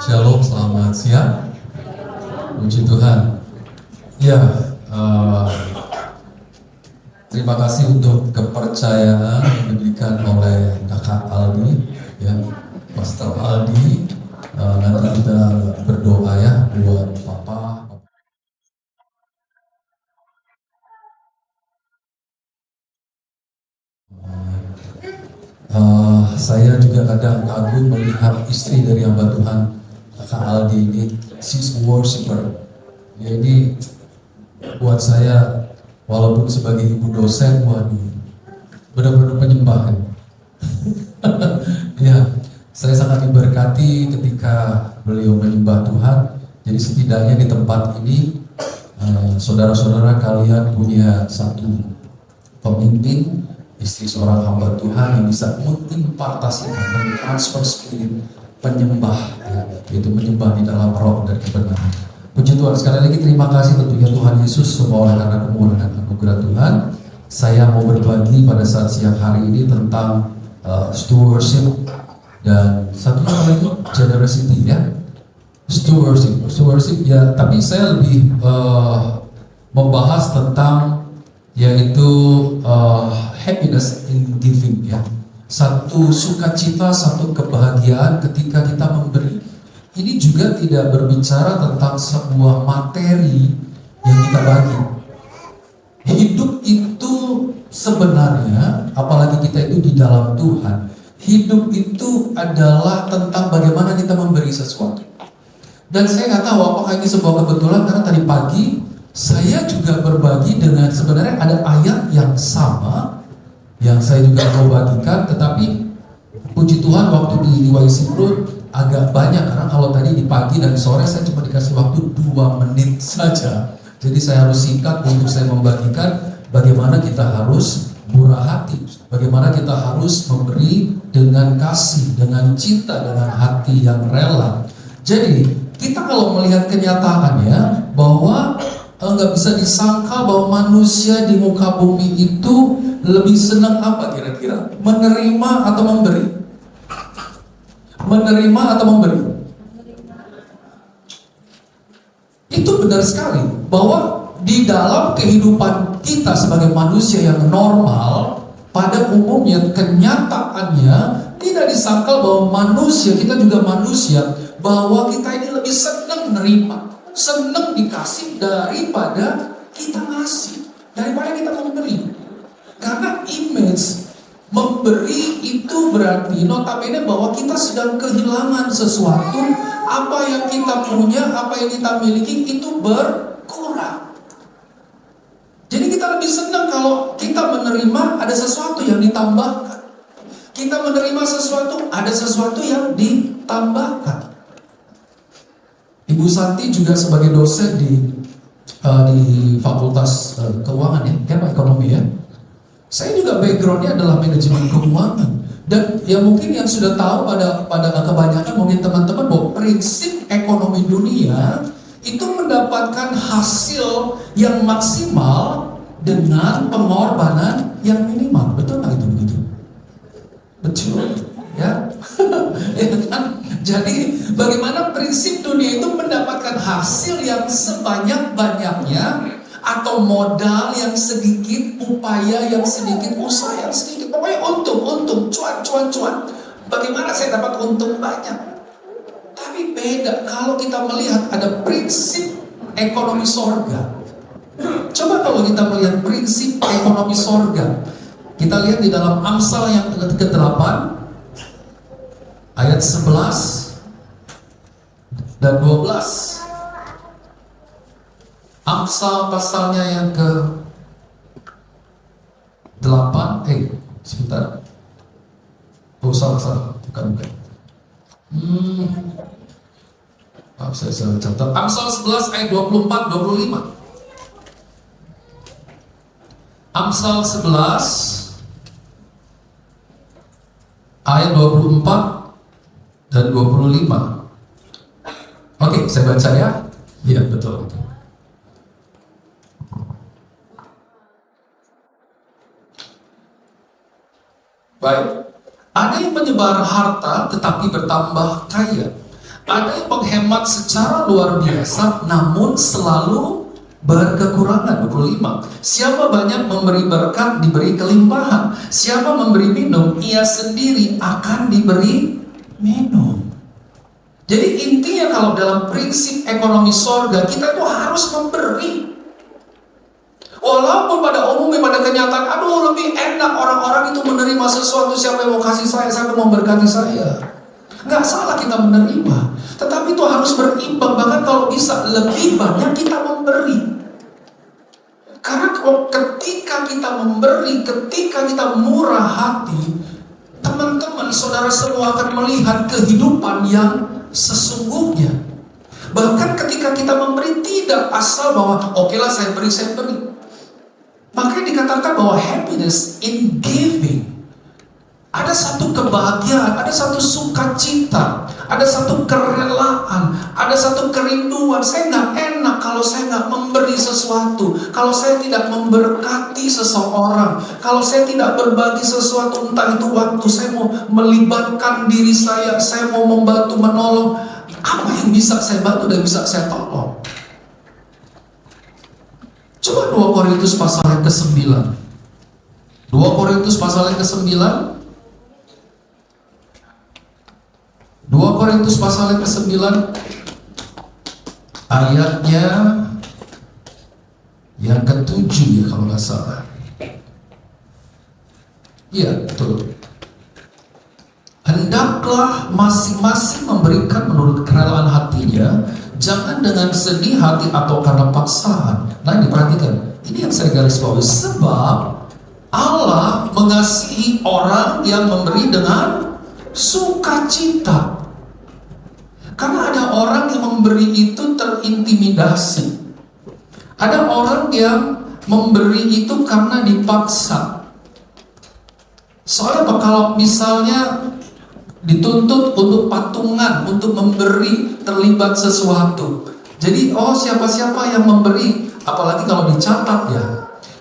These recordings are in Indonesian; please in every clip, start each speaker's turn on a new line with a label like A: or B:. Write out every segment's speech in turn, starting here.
A: Shalom, selamat siang. Puji Tuhan. Ya, eh, terima kasih untuk kepercayaan yang diberikan oleh Kakak Aldi, ya, Pastor Aldi. Nanti kita berdoa ya buat Papa. Saya juga kadang kagum melihat istri dari hamba Tuhan Kakak Aldi ini, she's a worshiper. Dia ini buat saya, walaupun sebagai ibu dosen, waduh, benar-benar penyembah. Ya, saya sangat diberkati ketika beliau menyembah Tuhan. Jadi setidaknya di tempat ini, saudara-saudara kalian punya satu pemimpin, istri seorang hamba Tuhan yang bisa mengimpartasikan, mentransfer spirit penyembah, ya, yaitu menyembah di dalam roh dan kebenaran. Puji Tuhan, sekali lagi terima kasih tentunya Tuhan Yesus semua oleh karena kemurahan dan anugerah Tuhan. Saya mau berbagi pada saat siang hari ini tentang stewardship dan satunya apa lagi? Generosity, ya. Stewardship ya, tapi saya lebih membahas tentang yaitu happiness in giving, ya. Satu sukacita, satu kebahagiaan ketika kita memberi. Ini juga tidak berbicara tentang sebuah materi yang kita bagi. Hidup itu sebenarnya, apalagi kita itu di dalam Tuhan, hidup itu adalah tentang bagaimana kita memberi sesuatu. Dan saya nggak tahu apakah ini sebuah kebetulan, karena tadi pagi saya juga berbagi dengan, sebenarnya ada ayat yang sama yang saya juga mau bagikan, tetapi puji Tuhan waktu di YC Pro agak banyak, karena kalau tadi di pagi dan sore saya cuma dikasih waktu 2 menit saja. Jadi saya harus singkat untuk saya membagikan bagaimana kita harus murah hati, bagaimana kita harus memberi dengan kasih, dengan cinta, dengan hati yang rela. Jadi kita kalau melihat kenyataannya bahwa nggak bisa disangka bahwa manusia di muka bumi itu lebih senang apa kira-kira? Menerima atau memberi? Menerima atau memberi? Itu benar sekali bahwa di dalam kehidupan kita sebagai manusia yang normal, pada umumnya kenyataannya tidak disangkal bahwa manusia, kita juga manusia, bahwa kita ini lebih senang menerima, senang dikasih daripada kita ngasih, daripada kita memberi. Karena image memberi itu berarti notabene bahwa kita sedang kehilangan sesuatu, apa yang kita punya, apa yang kita miliki itu berkurang. Jadi kita lebih senang kalau kita menerima ada sesuatu yang ditambahkan. Kita menerima sesuatu, ada sesuatu yang ditambahkan. Ibu Santi juga sebagai dosen di Fakultas Keuangan, ya, ekonomi, ya. Saya juga backgroundnya adalah manajemen keuangan, dan ya mungkin yang sudah tahu pada kebanyakan mungkin teman-teman bahwa prinsip ekonomi dunia itu mendapatkan hasil yang maksimal dengan pengorbanan yang minimal. Betul nggak itu begitu? Betul, ya. Ya kan? Jadi bagaimana prinsip dunia itu mendapatkan hasil yang sebanyak-banyaknya, atau modal yang sedikit, upaya yang sedikit, usaha yang sedikit, pokoknya untung, cuan. Bagaimana saya dapat untung banyak? Tapi beda kalau kita melihat ada prinsip ekonomi sorga. Coba kalau kita melihat prinsip ekonomi sorga, kita lihat di dalam Amsal yang ke-8 ayat 11 dan 12. Amsal pasalnya yang ke-8, sebentar. Oh, salah, bukan. Maaf, saya salah catat. Amsal 11 ayat 24-25. Amsal 11 ayat 24 dan 25. Oke, saya baca ya. Iya, betul. Baik, ada yang menyebar harta tetapi bertambah kaya. Ada yang menghemat secara luar biasa, namun selalu berkekurangan. 25. Siapa banyak memberi berkat, diberi kelimpahan. Siapa memberi minum, ia sendiri akan diberi minum. Jadi intinya kalau dalam prinsip ekonomi sorga, kita itu harus memberi. Walaupun pada umumnya, pada kenyataan, aduh lebih enak orang-orang itu menerima sesuatu, siapa yang mau kasih saya, siapa yang mau berkati saya. Nggak salah kita menerima, tetapi itu harus berimbang. Bahkan kalau bisa lebih banyak kita memberi. Karena ketika kita memberi, ketika kita murah hati, teman-teman, saudara semua akan melihat kehidupan yang sesungguhnya. Bahkan ketika kita memberi, tidak asal bahwa oke lah saya beri. Makanya dikatakan bahwa happiness in giving. Ada satu kebahagiaan, ada satu sukacita, ada satu kerelaan, ada satu kerinduan. Saya nggak enak kalau saya nggak memberi sesuatu, kalau saya tidak memberkati seseorang, kalau saya tidak berbagi sesuatu, entah itu waktu saya mau melibatkan diri saya mau membantu, menolong. Apa yang bisa saya bantu dan bisa saya tolong? Coba 2 Korintus pasal yang ke-9. 2 Korintus pasal yang ke-9. 2 Korintus pasal yang ke-9 ayatnya yang ke-7 ya kalau nggak salah. Iya, betul. Hendaklah masing-masing memberikan menurut kerelaan hatinya, jangan dengan sedih hati atau karena paksaan. Nah, ini perhatikan. Ini yang saya garis bawahi. Sebab Allah mengasihi orang yang memberi dengan sukacita. Karena ada orang yang memberi itu terintimidasi. Ada orang yang memberi itu karena dipaksa. Soalnya kalau misalnya dituntut untuk patungan, untuk memberi, terlibat sesuatu. Jadi siapa-siapa yang memberi, apalagi kalau dicatat ya.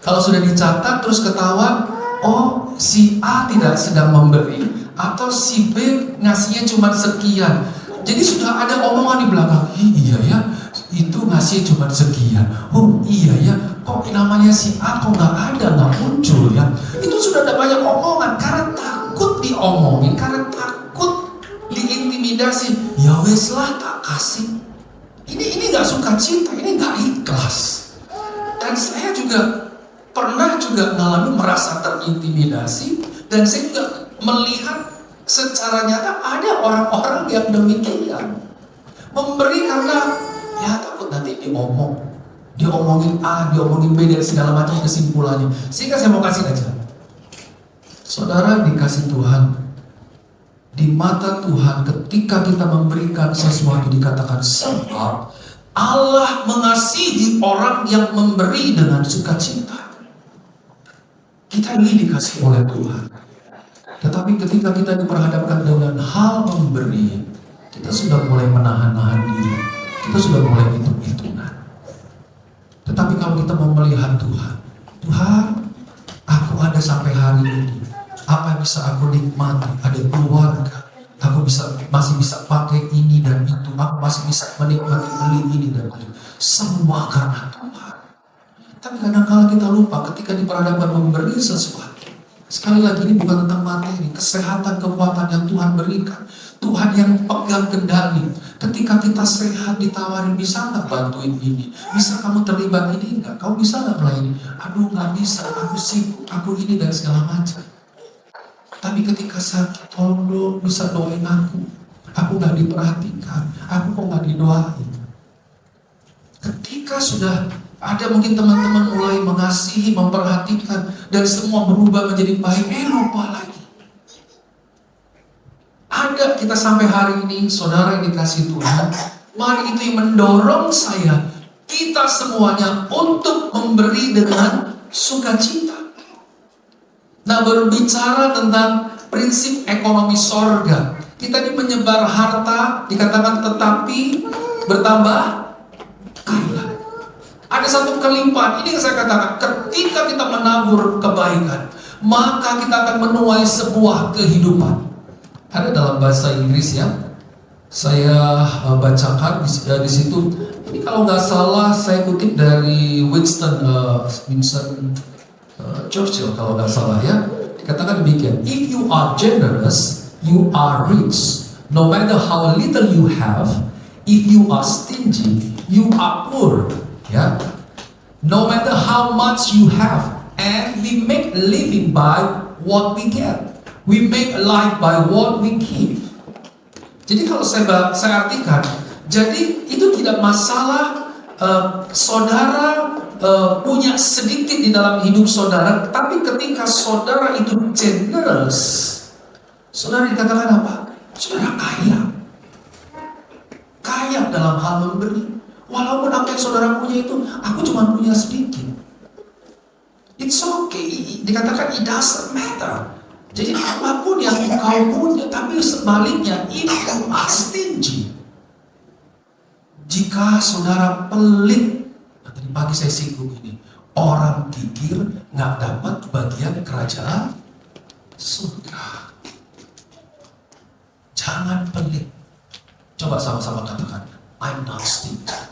A: Kalau sudah dicatat terus ketahuan, si A tidak sedang memberi, atau si B ngasihnya cuma sekian. Jadi sudah ada omongan di belakang, iya ya, itu ngasih cuma sekian. Oh iya ya, kok namanya si A kok nggak muncul ya. Itu sudah ada banyak omongan karena takut diomongin, karena takut diintimidasi. Ya wes lah, tak kasih. Ini nggak sukacita, ini nggak ikhlas. Dan saya juga pernah mengalami merasa terintimidasi, dan saya juga melihat secara nyata ada orang-orang yang demikian memberi karena ya takut nanti diomongin A, diomongin B, dan segala macam kesimpulannya. Sehingga saya mau kasih aja, saudara dikasih Tuhan, di mata Tuhan ketika kita memberikan sesuatu dikatakan sebab Allah mengasihi orang yang memberi dengan sukacita. Kita ini dikasih oleh Tuhan. Tetapi ketika kita diperhadapkan dengan hal memberi, kita sudah mulai menahan-nahan diri. Kita sudah mulai hitung-hitungan. Tetapi kalau kita mau melihat Tuhan, aku ada sampai hari ini. Apa yang bisa aku nikmati? Ada keluarga. Aku masih bisa pakai ini dan itu. Aku masih bisa menikmati beli ini dan itu. Semua karena Tuhan. Tapi kadang-kadang kita lupa ketika diperhadapkan memberi sesuatu. Sekali lagi ini bukan tentang materi, kesehatan, kekuatan yang Tuhan berikan. Tuhan yang pegang kendali. Ketika kita sehat ditawarin, bisa nggak bantuin ini? Bisa kamu terlibat ini nggak? Kamu bisa nggak melayani? Aduh nggak bisa, aku sibuk, aku ini dan segala macam. Tapi ketika sakit, tolong dong bisa doain aku. Aku nggak diperhatikan, aku kok nggak didoain. Ketika sudah ada mungkin teman-teman mulai mengasihi, memperhatikan, dan semua berubah menjadi baik, lupa lagi. Ada kita sampai hari ini, saudara yang dikasih Tuhan, mari itu yang mendorong saya, kita semuanya untuk memberi dengan sukacita. Nah, berbicara tentang prinsip ekonomi sorga, kita ini menyebar harta, dikatakan tetapi bertambah kaya. Ada satu kelimpahan, ini yang saya katakan, ketika kita menabur kebaikan, maka kita akan menuai sebuah kehidupan. Ada dalam bahasa Inggris ya, saya bacakan di situ. Ini kalau nggak salah saya kutip dari Winston Churchill kalau nggak salah ya. Dikatakan demikian, if you are generous, you are rich. No matter how little you have, if you are stingy, you are poor. Ya, no matter how much you have, and we make a living by what we get. We make a life by what we give. Jadi kalau saya artikan, jadi itu tidak masalah saudara punya sedikit di dalam hidup saudara, tapi ketika saudara itu generous, saudara dikatakan apa? Saudara kaya. Kaya dalam hal memberi. Walaupun apa yang saudara punya itu, aku cuma punya sedikit. It's okay. Dikatakan it doesn't matter. Jadi apapun yang kau punya, tapi sebaliknya, if you are stingy. Jika saudara pelit, tadi pagi saya singgung ini, orang gigir nggak dapat bagian kerajaan surga. Jangan pelit. Coba sama-sama katakan, I'm not stingy.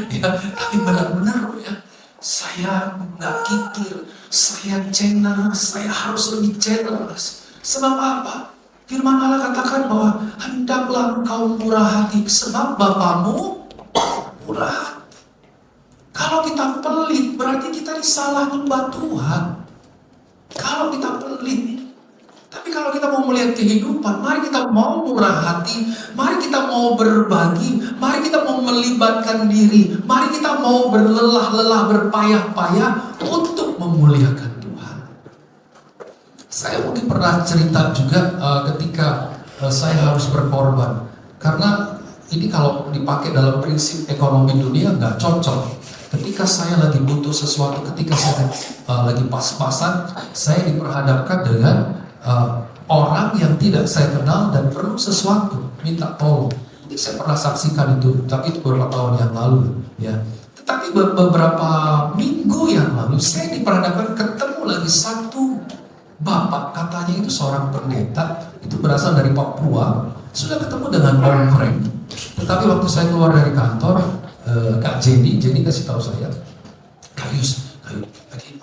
A: Ya, tapi benar-benar ya, saya nggak kikir, saya generous, saya harus lebih generous. Sebab apa? Firman Allah katakan bahwa hendaklah engkau murah hati, sebab Bapamu murah hati. Kalau kita pelit, berarti kita disalah nyembah Tuhan. Kalau kita pelit, tapi kalau kita mau melihat kehidupan, mari kita mau murah hati, mari kita mau berbagi, mari kita mau melibatkan diri, mari kita mau berlelah-lelah, berpayah-payah untuk memuliakan Tuhan. Saya mungkin pernah cerita juga ketika saya harus berkorban, karena ini kalau dipakai dalam prinsip ekonomi dunia nggak cocok. Ketika saya lagi butuh sesuatu, ketika saya lagi pas-pasan, saya diperhadapkan dengan orang yang tidak saya kenal dan perlu sesuatu, minta tolong. Ini saya pernah saksikan itu, tapi itu beberapa tahun yang lalu, ya. Tetapi beberapa minggu yang lalu saya diperhadapkan ketemu lagi satu bapak, katanya itu seorang pendeta, itu berasal dari Papua, sudah ketemu dengan Om Frank. Tetapi waktu saya keluar dari kantor, Kak Jenny kasih tahu saya, Kayus, tadi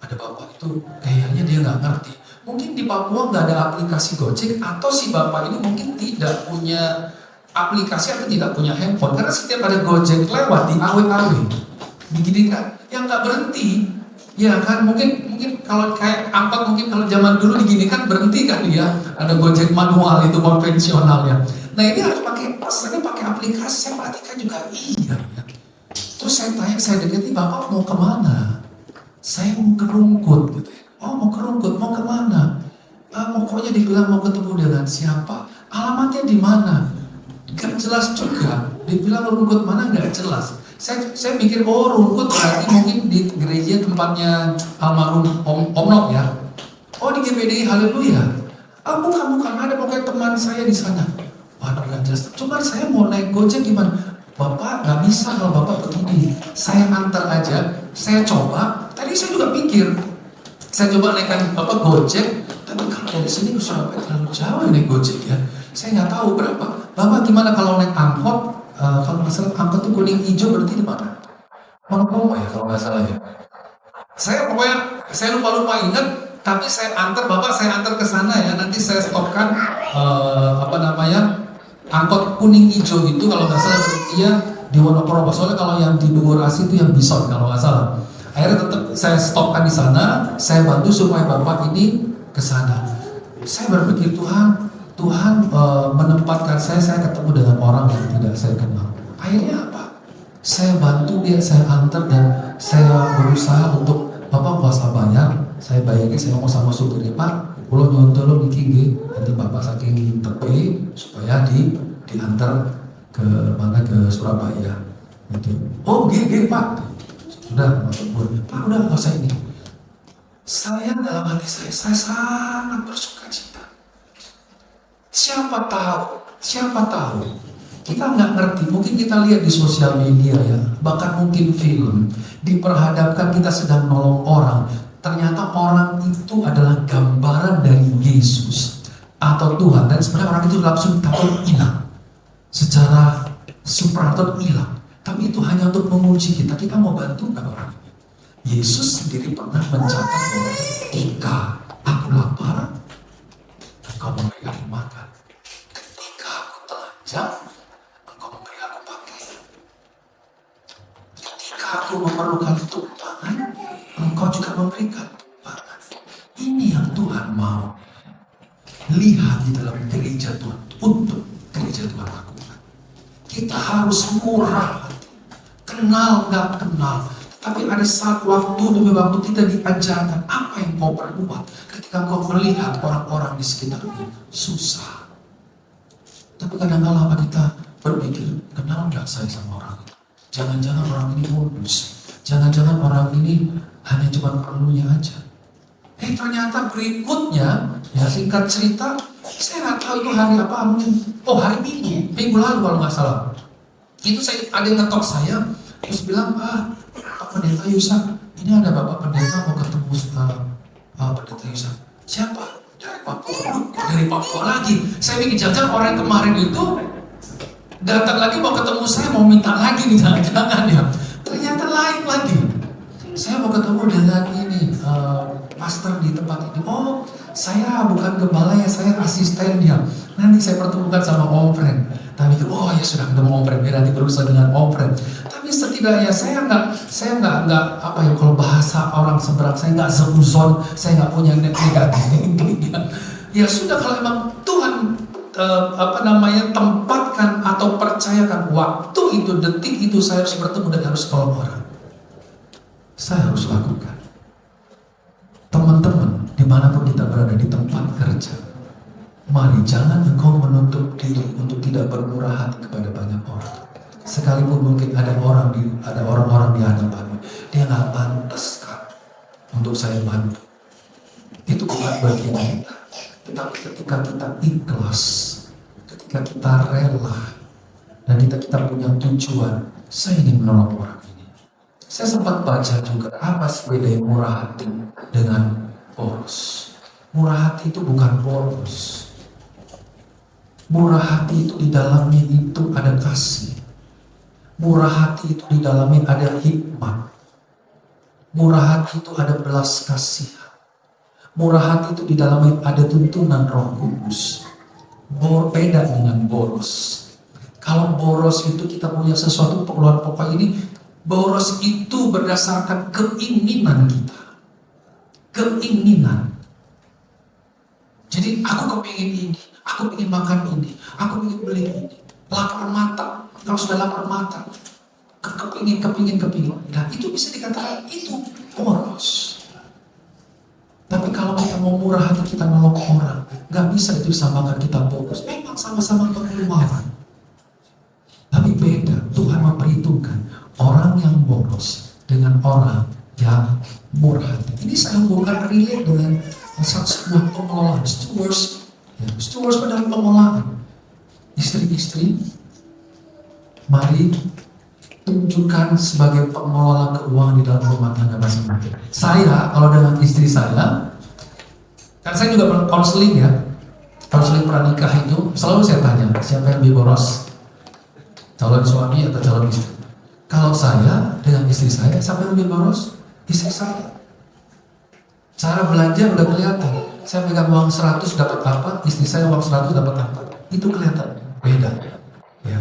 A: ada bapak itu kayaknya dia nggak ngerti. Mungkin di Papua nggak ada aplikasi Gojek, atau si bapak ini mungkin tidak punya aplikasi atau tidak punya handphone. Karena setiap ada Gojek lewat di awe-awe, begini kan, yang nggak berhenti, ya kan? Mungkin kalau kayak angkot, mungkin kalau zaman dulu digini kan berhenti kan ya, ada Gojek manual itu konvensional ya. Nah ini harus pakai aplikasi. Saya perhatikan juga iya. Ya. Terus saya tanya, saya dekati, bapak mau kemana? Saya mau ke Rungkut gitu ya. Oh mau ke Rungkut, mau kemana? Pokoknya dibilang mau ketemu dengan siapa? Alamatnya di mana? Gak jelas juga. Dibilang Rungkut mana nggak jelas. Saya mikir, oh Rungkut berarti mungkin di gereja tempatnya almarhum Om Nok ya. Oh di GPDI Haleluya. Bukan ada pokoknya teman saya di sana. Waduh nggak jelas. Cuma saya mau naik Gojek gimana? Bapak nggak bisa kalau bapak begini. Saya antar aja. Saya coba. Tadi saya juga pikir. Saya coba naikkan Gojek, tapi kalau dari sini ke Surabaya terlalu jauh naik Gojek ya. Saya nggak tahu berapa. Bapak gimana kalau naik angkot? Kalau nggak salah angkot itu kuning hijau berarti di mana? Monokomo ya kalau nggak salah ya. Saya lupa ingat, tapi saya antar bapak, saya antar ke sana ya. Nanti saya stopkan angkot kuning hijau itu kalau nggak salah berarti di Wonokromo. Soalnya kalau yang di Duurasi itu yang Bison kalau nggak salah. Akhirnya tetap saya stopkan di sana, saya bantu supaya bapak ini ke sana. Saya berpikir Tuhan menempatkan saya ketemu dengan orang yang tidak saya kenal. Akhirnya apa? Saya bantu dia, saya antar dan saya berusaha untuk bapak kuasa bayar. Saya bayarnya, saya ngomong sama supirnya, Pak, pulau nyontolong iki nanti bapak saking tepi supaya diantar ke Surabaya. Gitu. Oh, gini Pak. Sudah, Pak udah nggak usah ini. Saya dalam hati saya sangat bersuka cita. Siapa tahu kita nggak ngerti, mungkin kita lihat di sosial media ya, bahkan mungkin film, diperhadapkan kita sedang nolong orang, ternyata orang itu adalah gambaran dari Yesus. atau Tuhan, dan sebenarnya orang itu langsung takut hilang. Secara supranatural hilang. Tapi itu hanya untuk menguji kita. Kita mau bantu nggak orang ini? Yesus sendiri pernah mencatat bahwa ketika aku lapar, engkau memberi aku makan. Ketika aku telanjang, engkau memberi aku pakaian. Ketika aku memerlukan tumpangan, engkau juga memberikan tumpangan. Ini yang Tuhan mau lihat di dalam gereja Tuhan, untuk gereja Tuhan lakukan. Kita harus murah hati, kenal nggak kenal. Tapi ada saat waktu demi waktu kita diajarkan apa yang kau perbuat ketika kau melihat orang-orang di sekitarmu susah. Tapi kadang-kadang apa kita berpikir, kenal nggak saya sama orang itu? Jangan-jangan orang ini modus. Jangan-jangan orang ini hanya cuma perlunya aja. Ternyata berikutnya, ya singkat cerita, saya nggak tahu itu hari apa, mungkin hari Minggu lalu kalau nggak salah. Itu ada yang ngetok saya, terus bilang, Pak Pendeta Yusak, ini ada Bapak Pendeta mau ketemu Pendeta Yusak. Siapa? Dari Papua. Dari Papua lagi. Saya pikir jangan orang yang kemarin itu datang lagi mau ketemu saya, mau minta lagi nih, jangan ya. Ternyata lain lagi. Saya mau ketemu dengan ini pastor di tempat ini. Saya bukan gembala ya, saya asistennya. Nanti saya pertemukan sama Om Fred. Tapi ya sudah ketemu Om Fred, nanti berusaha dengan Om Fred. Tapi setidaknya saya nggak apa ya, kalau bahasa orang seberang, saya nggak seuzon, saya nggak punya negatif. Ya sudah, kalau memang Tuhan tempatkan atau percayakan waktu itu, detik itu saya harus bertemu dan harus tolong orang, saya harus lakukan. Teman-teman, dimanapun kita berada di tempat kerja, mari jangan engkau menutup diri untuk tidak bermurah hati kepada banyak orang. Sekalipun mungkin ada orang-orang di hadapanmu, dia nggak pantaskan untuk saya bantu. Itu bukan bagian kita. Tetapi ketika kita ikhlas, ketika kita rela, dan kita punya tujuan, saya ingin menolong orang ini. Saya sempat baca juga apa sih beda murah hati dengan boros. Murah hati itu bukan boros. Murah hati itu di dalamnya itu ada kasih. Murah hati itu di dalamnya ada hikmat. Murah hati itu ada belas kasihan. Murah hati itu di dalamnya ada tuntunan Roh Kudus. Beda dengan boros. Kalau boros itu kita punya sesuatu pengeluaran pokok ini. Boros itu berdasarkan keinginan kita. Keinginan. Jadi aku kepingin ini, aku ingin makan ini, aku ingin beli ini. Lapar mata, kalau sudah lapar mata, kepingin. Nah itu bisa dikatakan itu boros. Tapi kalau kita mau murah hati, kita nolong orang, gak bisa itu disamakan kita boros. Memang sama-sama pengeluaran. Tapi beda, Tuhan memperhitungkan orang yang boros dengan orang yang murah hati. Ini saya hubungkan relate dengan sebuah pengelolaan, stewards pada pengelolaan. Istri-istri, mari tunjukkan sebagai pengelola keuangan di dalam rumah tangga masing-masing. Saya, kalau dengan istri saya, kan saya juga konseling ya, konseling pranikah itu, selalu saya tanya, siapa yang lebih boros? Calon suami atau calon istri? Kalau saya dengan istri saya, siapa yang lebih boros? Istri saya. Cara belanja udah kelihatan. Saya pegang uang 100 dapat apa, istri saya uang 100 dapat apa. Itu kelihatan, beda. Ya.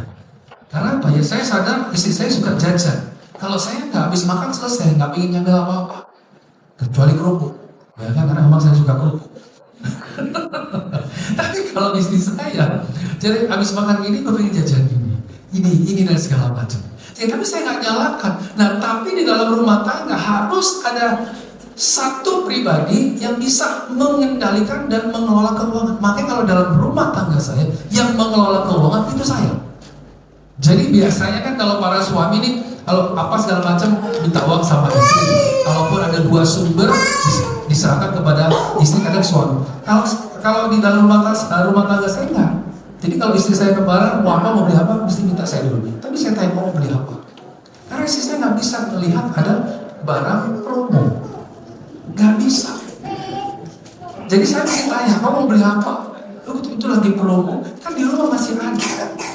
A: Karena apa ya? Saya sadar istri saya suka jajan. Kalau saya nggak habis makan selesai, nggak ingin nyambil apa-apa, kecuali kerupuk. Ya kan, karena memang saya suka kerupuk. Tapi kalau istri saya, jadi habis makan ini, gue pengen jajan ini dan segala macam. Ya, tapi saya nggak nyalakan. Nah, tapi di dalam rumah tangga harus ada satu pribadi yang bisa mengendalikan dan mengelola keuangan. Makanya kalau dalam rumah tangga saya, yang mengelola keuangan itu saya. Jadi biasanya kan kalau para suami ini, kalau apa segala macam minta uang sama istri. Kalaupun ada dua sumber, diserahkan kepada istri kadang suami. Kalau di dalam rumah tangga saya enggak. Jadi kalau istri saya kembaran, mau beli apa, mesti minta saya dulu. Tapi saya tanya mau beli apa. Karena istri saya nggak bisa melihat ada barang promo. Nggak bisa. Jadi saya mesti tanya, kamu mau beli apa? Itu lagi promo, kan di rumah masih ada.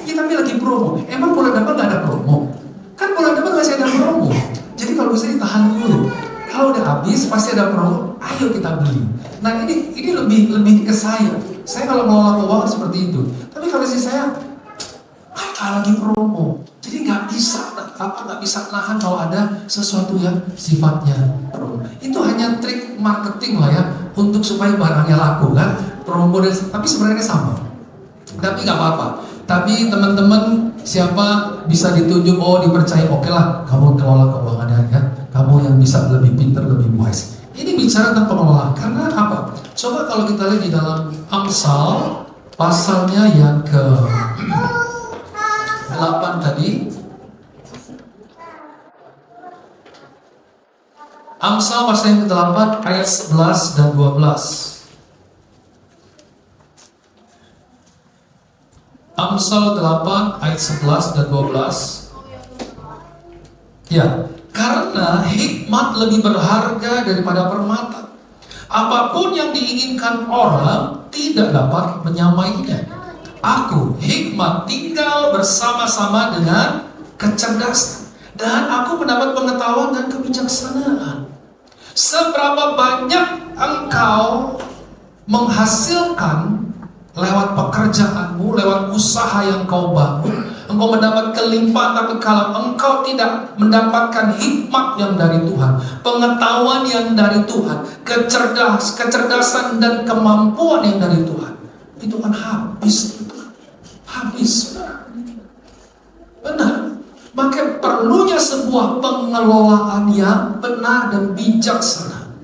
A: Ya tapi lagi promo. Emang bulan depan nggak ada promo? Kan bulan depan masih ada promo. Jadi kalau bisa ditahan dulu. Kalau udah habis pasti ada promo, ayo kita beli. Nah ini lebih ke saya. Saya kalau ngelola keuangan seperti itu. Tapi kalau sih saya lagi promo, jadi nggak bisa nahan kalau ada sesuatu yang sifatnya promo. Itu hanya trik marketing lah ya, untuk supaya barangnya laku kan, promo dan tapi sebenarnya sama. Tapi nggak apa-apa. Tapi teman-teman siapa bisa ditunjuk, oh dipercaya, oke lah, kamu kelola keuangannya ya, kamu yang bisa lebih pintar, lebih wise. Ini bicara tentang pengelolaan. Karena apa? Coba kalau kita lihat di dalam Amsal pasalnya yang ke 8 tadi. Amsal pasal yang ke-8 ayat 11 dan 12. Amsal 8 ayat 11 dan 12. Ya, karena hikmat lebih berharga daripada permata. Apapun yang diinginkan orang tidak dapat menyamainya. Aku, hikmat, tinggal bersama-sama dengan kecerdasan, dan aku mendapat pengetahuan dan kebijaksanaan. Seberapa banyak engkau menghasilkan lewat pekerjaanmu, lewat usaha yang kau bangun, engkau mendapat kelimpahan. Tapi kalau engkau tidak mendapatkan hikmat yang dari Tuhan, pengetahuan yang dari Tuhan, kecerdasan dan kemampuan yang dari Tuhan, itu kan habis. Benar. Maka perlunya sebuah pengelolaan yang benar dan bijaksana.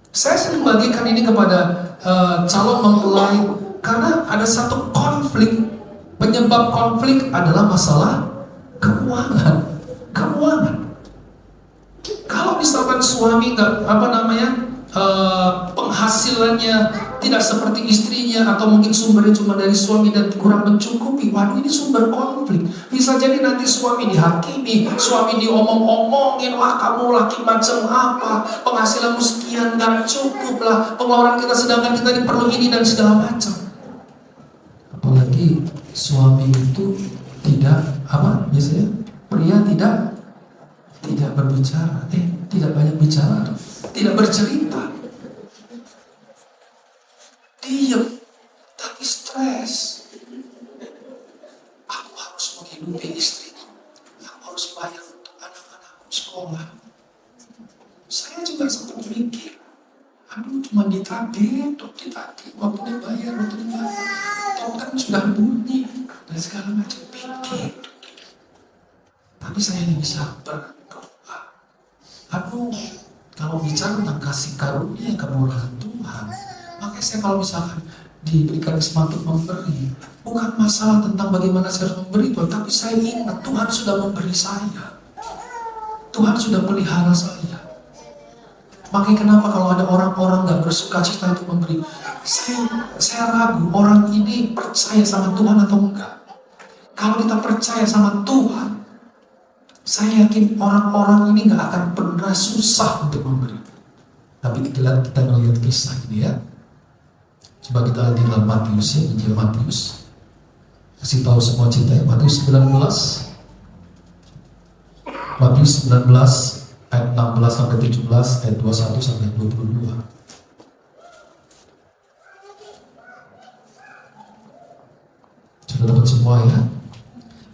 A: Saya sering bagikan ini kepada calon mempelai, karena ada satu konflik. Penyebab konflik adalah masalah keuangan. Kalau misalkan suami penghasilannya tidak seperti istrinya, atau mungkin sumbernya cuma dari suami dan kurang mencukupi, waduh, ini sumber konflik. Bisa jadi nanti suami dihakimi, suami diomong-omongin, wah kamu laki macam apa, penghasilanmu sekian gak cukup lah, pengeluaran kita sedangkan kita perlu ini dan segala macam. Apalagi suami itu biasanya pria tidak berbicara, tidak banyak bicara, tidak bercerita, diam, tapi stres. Aku harus menghidupi istriku, aku harus bayar untuk anak-anakku sekolah. Saya juga sempat mikir, cuma ditagih, waktu dibayar, kan sudah bunyi dan segala macam, pikir. Tapi saya ini bisa berdoa. Kalau bicara tentang kasih karunia kemurahan Tuhan, makanya saya kalau misalkan diberikan kesempatan memberi, bukan masalah tentang bagaimana saya harus memberi Tuhan, tapi saya ingat Tuhan sudah memberi saya. Tuhan sudah pelihara saya. Makanya kenapa kalau ada orang-orang gak bersuka cita untuk memberi, saya ragu orang ini percaya sama Tuhan atau enggak. Kalau kita percaya sama Tuhan, saya yakin orang-orang ini gak akan pernah susah untuk memberi. Tapi kita melihat kisah ini ya. Coba kita lihat di dalam Matius ya, Injil Matius. Kasih tahu semua ceritanya, Matius 19. Matius 19 ayat 16 sampai 17, ayat 21 sampai 22. Sudah dapat semua ya?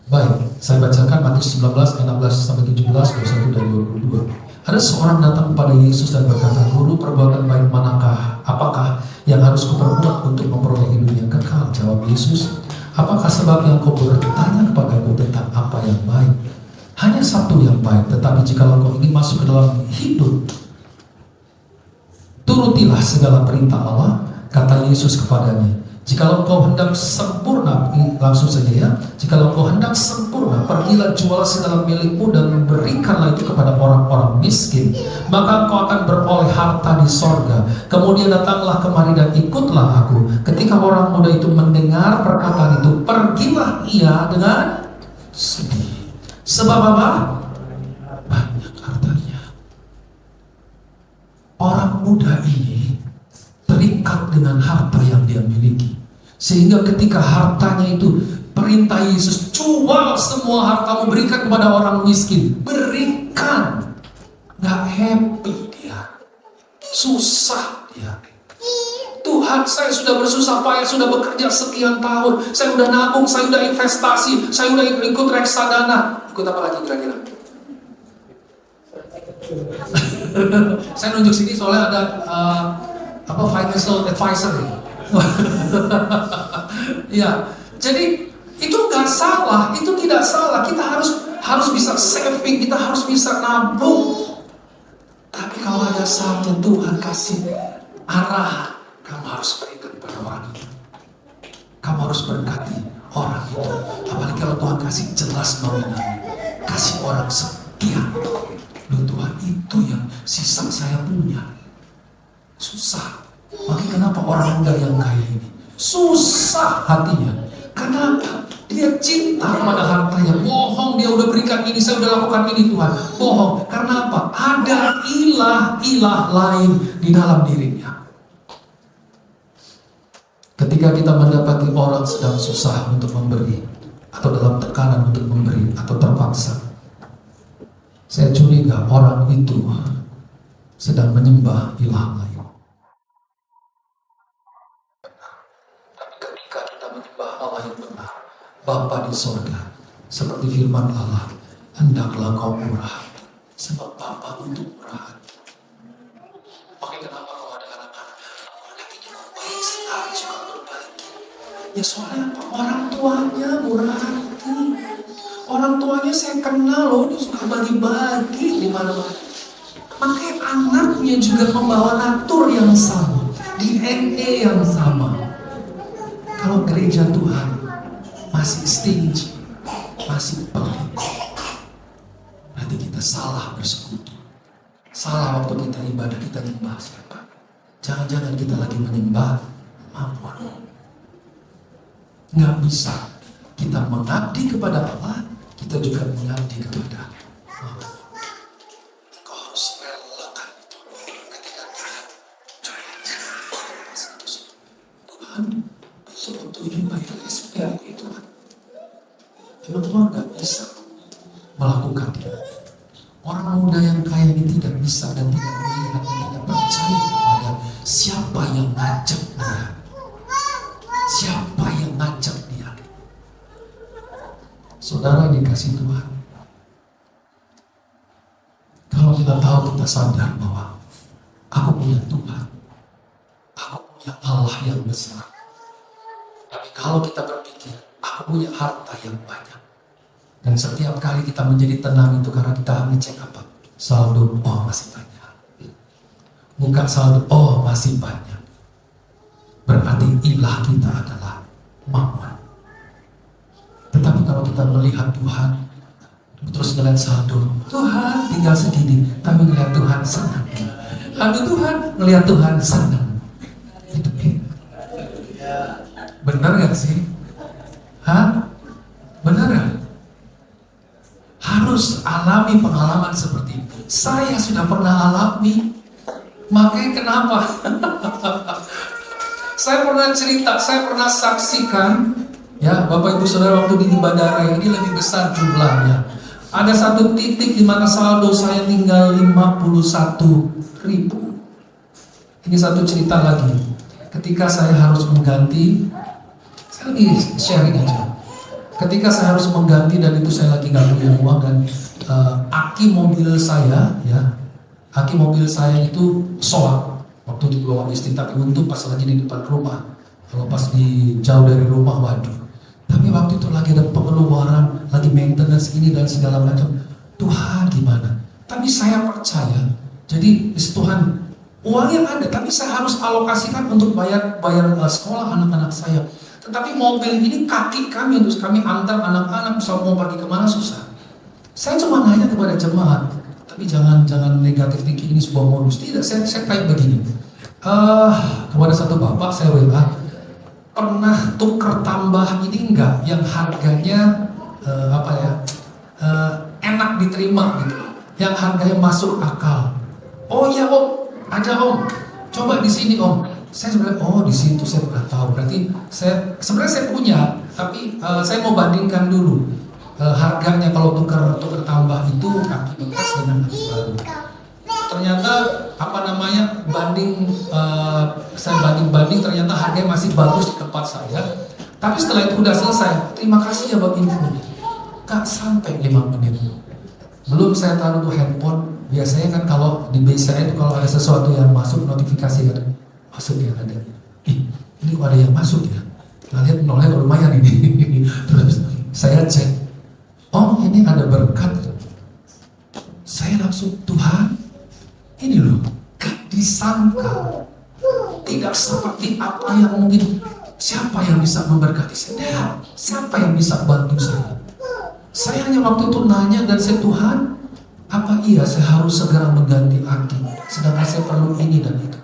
A: Baik, saya bacakan Matius 19 ayat 16 sampai 17, 21 dan 22. Ada seorang datang kepada Yesus dan berkata, Guru, perbuatan baik manakah? Apakah yang harus kuperbuat untuk memperoleh hidup yang kekal? Jawab Yesus, apakah sebab yang kau bertanya kepadaku tentang apa yang baik? Hanya satu yang baik, tetapi jika kau ingin masuk ke dalam hidup, turutilah segala perintah Allah. Kata Yesus kepadanya, jikalau kau hendak sempurna, langsung saja ya, jikalau kau hendak sempurna, pergilah jual segala milikmu dan berikanlah itu kepada orang-orang miskin, maka kau akan beroleh harta di sorga. Kemudian datanglah kemari dan ikutlah aku. Ketika orang muda itu mendengar perkataan itu, pergilah ia dengan sedih. Sebab apa? Banyak hartanya. Orang muda ini terikat dengan harta yang dia Sehingga ketika hartanya itu, perintah Yesus, jual semua hartamu, berikan kepada orang miskin. Berikan. Gak happy dia, susah dia. Tuhan, saya sudah bersusah payah, sudah bekerja sekian tahun, saya udah nabung, saya udah investasi, saya udah ikut reksadana. Ikut apa lagi kira-kira? Saya nunjuk sini soalnya ada financial advisor. Ya, jadi itu nggak salah, itu tidak salah. Kita harus bisa saving, kita harus bisa nabung. Tapi kalau ada saatnya Tuhan kasih arah, kamu harus berikan pada orang itu. Kamu harus berkati orang itu. Apalagi kalau Tuhan kasih jelas nominalnya, kasih orang sekian. Loh Tuhan, itu yang sisa saya punya. Susah. Makanya kenapa orang muda yang kaya ini susah hatinya? Kenapa? Dia cinta kepada hartanya. Bohong, dia udah berikan ini, saya udah lakukan ini Tuhan. Bohong. Karena apa? Ada ilah lain di dalam dirinya. Ketika kita mendapati orang sedang susah untuk memberi, atau dalam tekanan untuk memberi, atau terpaksa, saya curiga orang itu sedang menyembah ilah lain. Tapi ketika kita menyembah Allah yang benar, Bapa di sorga, seperti firman Allah, hendaklah kau murah hati, sebab Bapa untuk murah hati. Makanya kenapa kalau ada anak-anak, anak ini baik sekali, suka berbagi. Ya soalnya apa? Orang tuanya murah hati. Orang tuanya saya kenal loh, dia suka bagi-bagi di mana-mana. Makanya anaknya juga membawa natur yang sama, DNA yang sama. Kalau gereja Tuhan masih stingy, masih pelit, berarti kita salah bersekutu. Salah waktu kita ibadah, kita nyembah siapa? Jangan-jangan kita lagi menyembah mammon. Nggak bisa. Kita mengabdi kepada Allah, kita juga mengabdi kepada mammon. Engkau harus relakan itu. Ketika Tuhan, untuk ini bayar SPL itu kan. Emang Tuhan nggak bisa melakukannya. Orang muda yang kaya ini tidak bisa dan tidak melihat dan tidak percaya kepada siapa yang ngajak dia. Siapa yang ngajak dia. Saudara dikasih Tuhan. Kalau kita tahu, kita sadar bahwa aku punya Tuhan. Aku punya Allah yang besar. Tapi kalau kita berpikir, aku punya harta yang banyak. Dan setiap kali kita menjadi tenang itu karena kita ngecek apa? Saldo, oh masih banyak. Buka saldo, oh masih banyak. Berarti ilah kita adalah mammon. Tetapi kalau kita melihat Tuhan, terus ngeliat saldo, Tuhan tinggal segini, tapi ngeliat Tuhan senang. Aduh Tuhan, ngeliat Tuhan senang. Itu benar gak sih? Hah? Benar gak? Harus alami pengalaman seperti itu. Saya sudah pernah alami. Makanya kenapa? Saya pernah cerita, saya pernah saksikan, ya Bapak Ibu Saudara, waktu di bandara ini lebih besar jumlahnya. Ada satu titik di mana saldo saya tinggal 51.000. Ini satu cerita lagi. Ketika saya harus mengganti, saya lagi sharing aja. Ketika saya harus mengganti dan itu saya lagi nggak punya uang dan aki mobil saya, ya, aki mobil saya itu soak waktu di Pulau Agustin. Tapi untuk pas lagi di depan rumah, kalau pas di jauh dari rumah, waduh. Tapi waktu itu lagi ada pengeluaran, lagi maintenance ini dan segala macam. Tuhan gimana? Tapi saya percaya. Jadi Tuhan, uangnya ada, tapi saya harus alokasikan untuk bayar sekolah anak-anak saya. Tetapi mobil ini kaki kami, terus kami antar anak-anak, misalnya mau pergi kemana susah. Saya cuma nanya kepada jemaat, tapi jangan negatif thinking ini sebuah modus. Tidak, saya kayak begini. Kepada satu bapak saya WA, pernah tuker tambah ini enggak yang harganya enak diterima gitu, yang harganya masuk akal. Oh iya om, ada om, coba di sini om. Saya sebenarnya, oh di situ saya pernah tahu. Berarti sebenarnya saya punya, tapi saya mau bandingkan dulu harganya kalau tukar tambah itu kaki bekas dengan kaki baru. Ternyata saya banding ternyata harganya masih bagus di tempat saya. Tapi setelah itu udah selesai, terima kasih ya Bapak infonya. Gak sampai 5 menit. Belum saya taruh tuh handphone. Biasanya kan kalau di BCA itu kalau ada sesuatu yang masuk notifikasi kan masuk ya ada. Ini kok ada yang masuk ya. Nah, lihat nolnya lumayan ini. Terus saya cek. Oh ini ada berkat. Saya langsung Tuhan. Ini loh. Gak disangka. Tidak seperti apa yang mungkin. Siapa yang bisa memberkati saya? Siapa yang bisa bantu saya? Saya hanya waktu itu nanya dan saya Tuhan. Apa iya saya harus segera mengganti aki? Sedangkan saya perlu ini dan itu.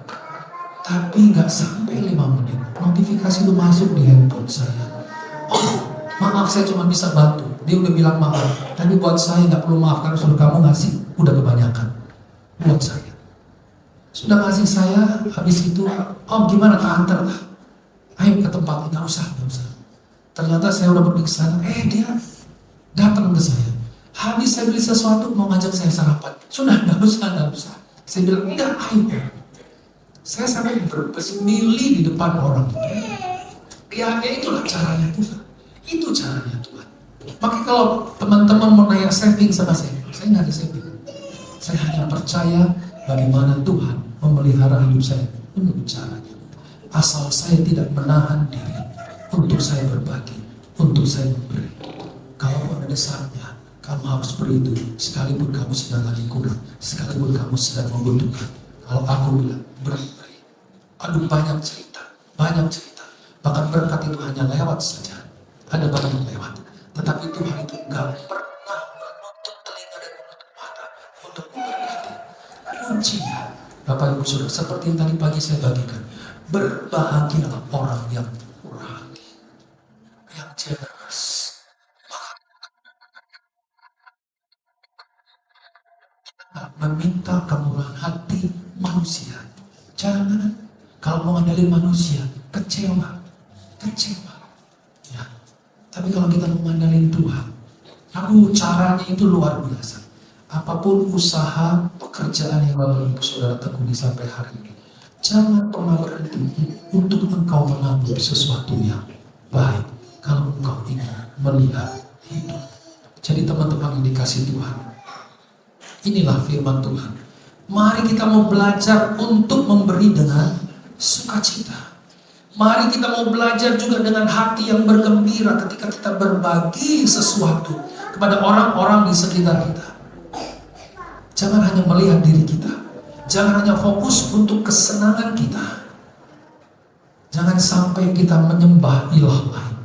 A: Tapi nggak sampai 5 menit, notifikasi itu masuk di handphone saya. Oh, maaf saya cuma bisa bantu. Dia udah bilang maaf. Tapi buat saya nggak perlu maaf karena sudah kamu ngasih, udah kebanyakan. Buat saya. Sudah ngasih saya, habis itu, oh gimana tak antar lah. Ayo ke tempat, nggak usah. Ternyata saya udah pergi ke sana, dia datang ke saya. Habis saya beli sesuatu mau ngajak saya sarapan. Sudah nggak usah. Saya bilang enggak, ayo. Saya sampai bersemili di depan orang. Ya itulah caranya Tuhan. Itu caranya Tuhan. Makanya kalau teman-teman mau nanya saving sama saya nggak ada saving. Saya hanya percaya bagaimana Tuhan memelihara hidup saya menurut caranya. Asal saya tidak menahan diri untuk saya berbagi, untuk saya memberi. Kalau ada saatnya, kamu harus beri itu. Sekalipun kamu sedang lagi kurang, sekalipun kamu sedang membutuhkan. Kalau aku bilang beri. Aduh banyak cerita. Bahkan berkat itu hanya lewat saja. Ada banyak lewat. Tetapi Tuhan itu gak pernah menutup telinga dan menutup mata untuk memberkati. Kuncinya, Bapak Ibu Saudara, seperti yang tadi pagi saya bagikan, berbahagialah orang yang murah hati, yang generous. Meminta kemurahan hati manusia. Jangan. Kalau mau ngandalin manusia, kecewa. Ya. Tapi kalau kita mau ngandalin Tuhan, caranya itu luar biasa. Apapun usaha, pekerjaan yang Bapak Ibu Saudara tekuni sampai hari ini, jangan pernah berhenti untuk engkau menabur sesuatu yang baik. Kalau engkau ingin melihat hidup. Jadi teman-teman yang dikasih Tuhan, inilah firman Tuhan. Mari kita mau belajar untuk memberi dengan sukacita. Mari kita mau belajar juga dengan hati yang bergembira ketika kita berbagi sesuatu kepada orang-orang di sekitar kita. Jangan hanya melihat diri kita. Jangan hanya fokus untuk kesenangan kita. Jangan sampai kita menyembah ilah lain.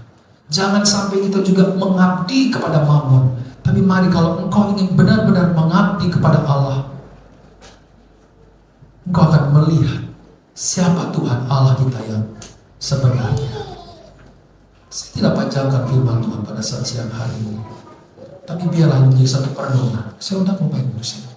A: Jangan sampai kita juga mengabdi kepada Mammon. Tapi mari kalau engkau ingin benar-benar mengabdi kepada Allah, engkau akan melihat siapa Tuhan Allah kita yang sebenarnya. Saya tidak panjangkan firman Tuhan pada saat siang hari ini. Tapi biarlah menjadi satu perenungan. Saya undang Bapak Ibu.